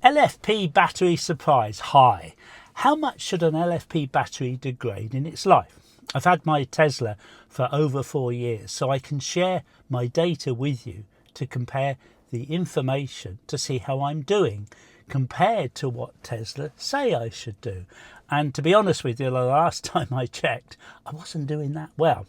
LFP Battery Surprise. Hi. How much should an LFP battery degrade in its life? I've had my Tesla for over 4 years, so I can share my data with you to compare the information to see how I'm doing compared to what Tesla say I should do. And to be honest with you, the last time I checked, I wasn't doing that well.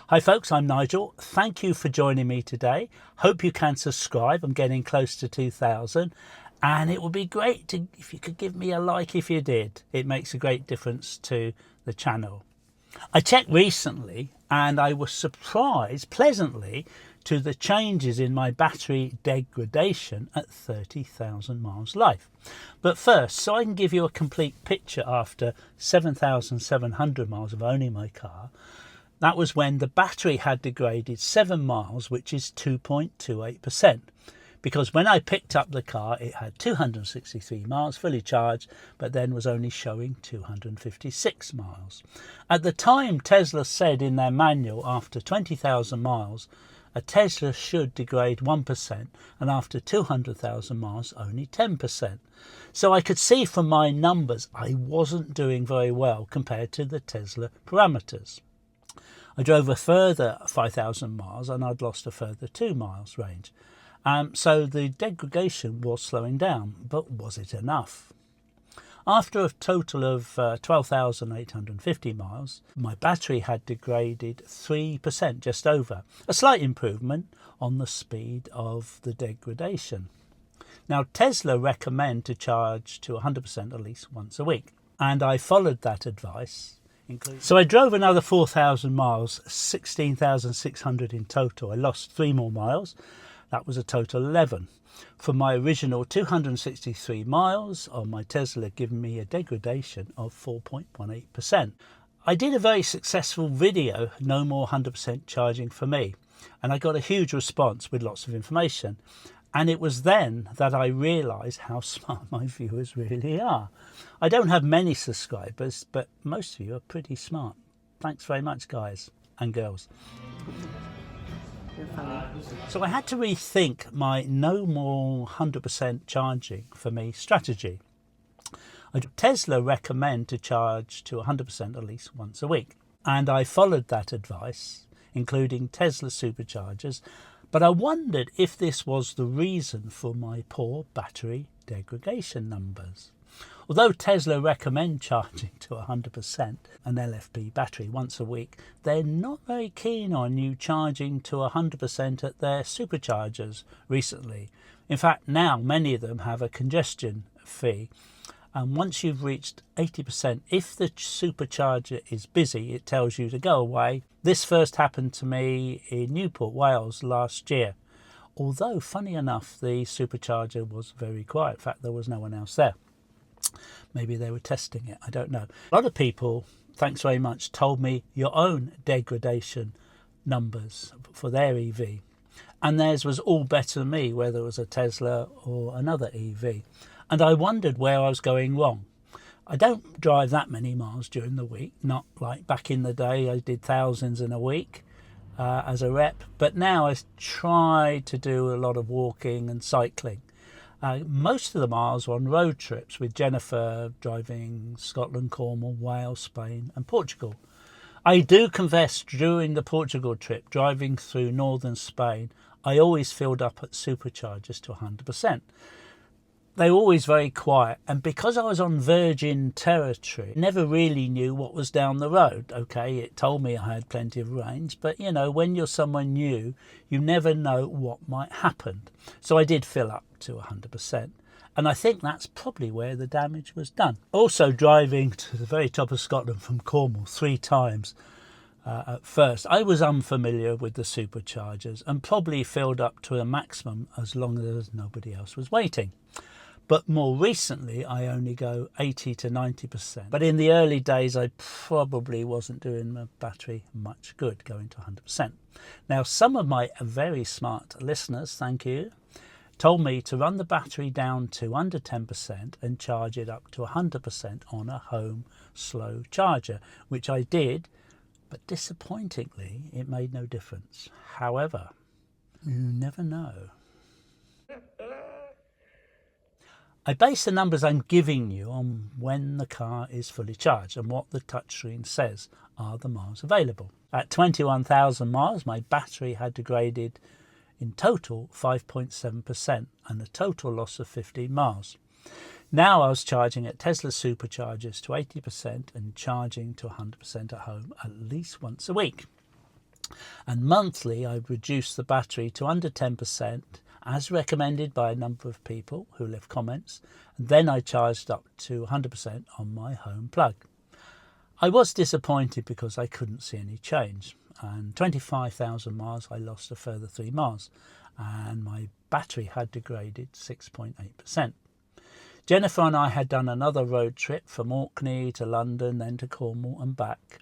Hi folks, I'm Nigel. Thank you for joining me today. Hope you can subscribe. I'm getting close to 2,000. And it would be great if you could give me a like if you did. It makes a great difference to the channel. I checked recently and I was surprised pleasantly to the changes in my battery degradation at 30,000 miles life. But first, so I can give you a complete picture after 7,700 miles of owning my car, that was when the battery had degraded 7 miles, which is 2.28%. Because when I picked up the car, it had 263 miles fully charged, but then was only showing 256 miles. At the time, Tesla said in their manual, after 20,000 miles, a Tesla should degrade 1%, and after 200,000 miles, only 10%. So I could see from my numbers, I wasn't doing very well compared to the Tesla parameters. I drove a further 5,000 miles and I'd lost a further 2 miles range. So the degradation was slowing down, but was it enough? After a total of 12,850 miles, my battery had degraded 3%, just over, a slight improvement on the speed of the degradation. Now, Tesla recommend to charge to 100% at least once a week, and I followed that advice. So I drove another 4,000 miles, 16,600 in total. I lost 3 more miles. That was a total 11. From my original 263 miles on my Tesla, giving me a degradation of 4.18%. I did a very successful video, no more 100% charging for me, and I got a huge response with lots of information. And it was then that I realised how smart my viewers really are. I don't have many subscribers, but most of you are pretty smart. Thanks very much, guys and girls. So I had to rethink my no more 100% charging for me strategy. Tesla recommend to charge to 100% at least once a week. And I followed that advice, including Tesla superchargers. But I wondered if this was the reason for my poor battery degradation numbers. Although Tesla recommend charging to 100% an LFP battery once a week, they're not very keen on you charging to 100% at their superchargers recently. In fact, now many of them have a congestion fee. And once you've reached 80%, if the supercharger is busy, it tells you to go away. This first happened to me in Newport, Wales last year. Although, funny enough, the supercharger was very quiet. In fact, there was no one else there. Maybe they were testing it, I don't know. A lot of people, thanks very much, told me your own degradation numbers for their EV. And theirs was all better than me, whether it was a Tesla or another EV. And I wondered where I was going wrong. I don't drive that many miles during the week, not like back in the day I did thousands in a week as a rep. But now I try to do a lot of walking and cycling. Most of the miles were on road trips with Jennifer, driving Scotland, Cornwall, Wales, Spain and Portugal. I do confess, during the Portugal trip, driving through northern Spain, I always filled up at superchargers to 100%. They were always very quiet, and because I was on virgin territory, never really knew what was down the road. Okay, it told me I had plenty of range, but you know, when you're someone new, you never know what might happen. So I did fill up to 100%, and I think that's probably where the damage was done. Also, driving to the very top of Scotland from Cornwall 3 times at first, I was unfamiliar with the superchargers and probably filled up to a maximum as long as nobody else was waiting. But more recently, I only go 80 to 90%. But in the early days, I probably wasn't doing my battery much good, going to 100%. Now, some of my very smart listeners, thank you, told me to run the battery down to under 10% and charge it up to 100% on a home slow charger, which I did, but disappointingly, it made no difference. However, you never know. I base the numbers I'm giving you on when the car is fully charged, and what the touchscreen says are the miles available. At 21,000 miles, my battery had degraded in total 5.7% and a total loss of 15 miles. Now I was charging at Tesla superchargers to 80% and charging to 100% at home at least once a week. And monthly I've reduced the battery to under 10%, as recommended by a number of people who left comments, and then I charged up to 100% on my home plug. I was disappointed because I couldn't see any change, and 25,000 miles I lost a further 3 miles, and my battery had degraded 6.8%. Jennifer and I had done another road trip from Orkney to London, then to Cornwall and back,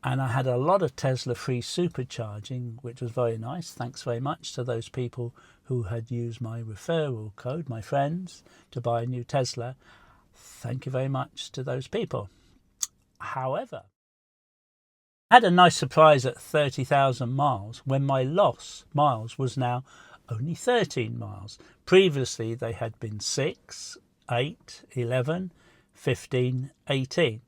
and I had a lot of Tesla free supercharging, which was very nice. Thanks very much to those people who had used my referral code, my friends, to buy a new Tesla. Thank you very much to those people. However, I had a nice surprise at 30,000 miles when my loss miles was now only 13 miles. Previously they had been 6, 8, 11, 15, 18.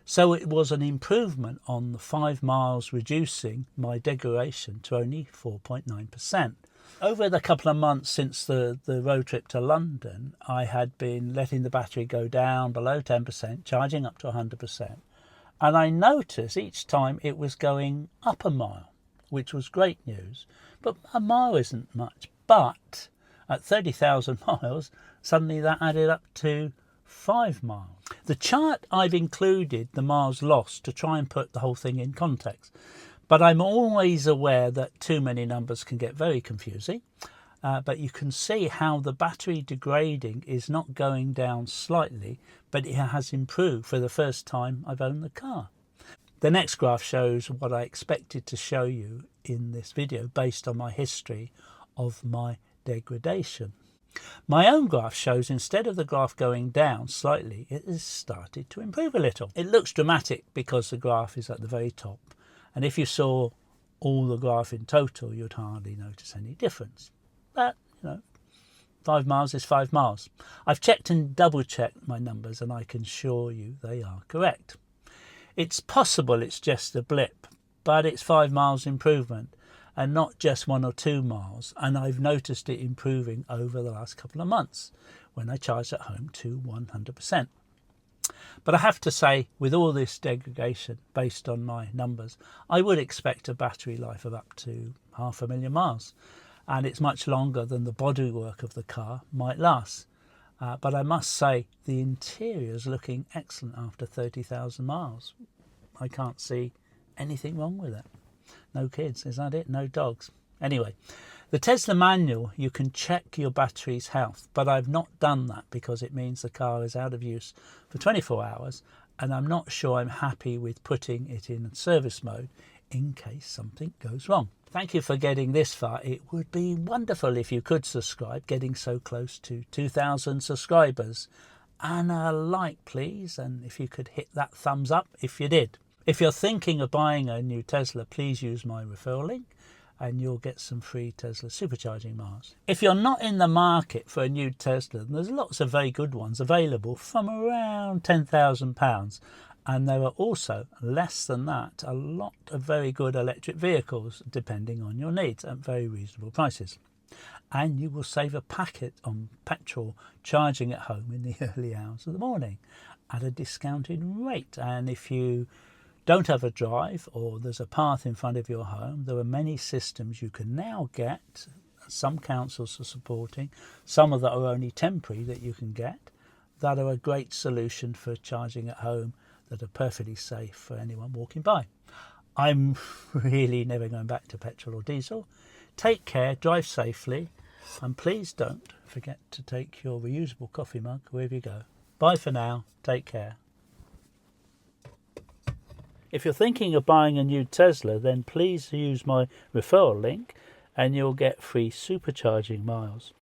So it was an improvement on the 5 miles, reducing my degradation to only 4.9%. Over the couple of months since the road trip to London, I had been letting the battery go down below 10%, charging up to 100%. And I noticed each time it was going up a mile, which was great news. But a mile isn't much. But at 30,000 miles, suddenly that added up to 5 miles. The chart I've included the miles lost to try and put the whole thing in context, but I'm always aware that too many numbers can get very confusing. But you can see how the battery degrading is not going down slightly, but it has improved for the first time I've owned the car. The next graph shows what I expected to show you in this video based on my history of my degradation. My own graph shows instead of the graph going down slightly, it has started to improve a little. It looks dramatic because the graph is at the very top, and if you saw all the graph in total, you'd hardly notice any difference. But, 5 miles is 5 miles. I've checked and double-checked my numbers, and I can assure you they are correct. It's possible it's just a blip, but it's 5 miles improvement, and not just 1 or 2 miles, and I've noticed it improving over the last couple of months when I charged at home to 100%. But I have to say, with all this degradation based on my numbers, I would expect a battery life of up to 500,000 miles, and it's much longer than the bodywork of the car might last. But I must say the interior is looking excellent after 30,000 miles. I can't see anything wrong with it. No kids, is that it? No dogs. Anyway, the Tesla manual, you can check your battery's health, but I've not done that because it means the car is out of use for 24 hours, and I'm not sure I'm happy with putting it in service mode in case something goes wrong. Thank you for getting this far. It would be wonderful if you could subscribe, getting so close to 2,000 subscribers. And a like, please, and if you could hit that thumbs up if you did. If you're thinking of buying a new Tesla, please use my referral link and you'll get some free Tesla supercharging miles. If you're not in the market for a new Tesla, then there's lots of very good ones available from around £10,000. And there are also, less than that, a lot of very good electric vehicles, depending on your needs, at very reasonable prices. And you will save a packet on petrol charging at home in the early hours of the morning at a discounted rate. And if you don't have a drive or there's a path in front of your home, there are many systems you can now get. Some councils are supporting, some of that are only temporary that you can get, that are a great solution for charging at home, that are perfectly safe for anyone walking by. I'm really never going back to petrol or diesel. Take care, drive safely, and please don't forget to take your reusable coffee mug wherever you go. Bye for now, take care. If you're thinking of buying a new Tesla, then please use my referral link and you'll get free supercharging miles.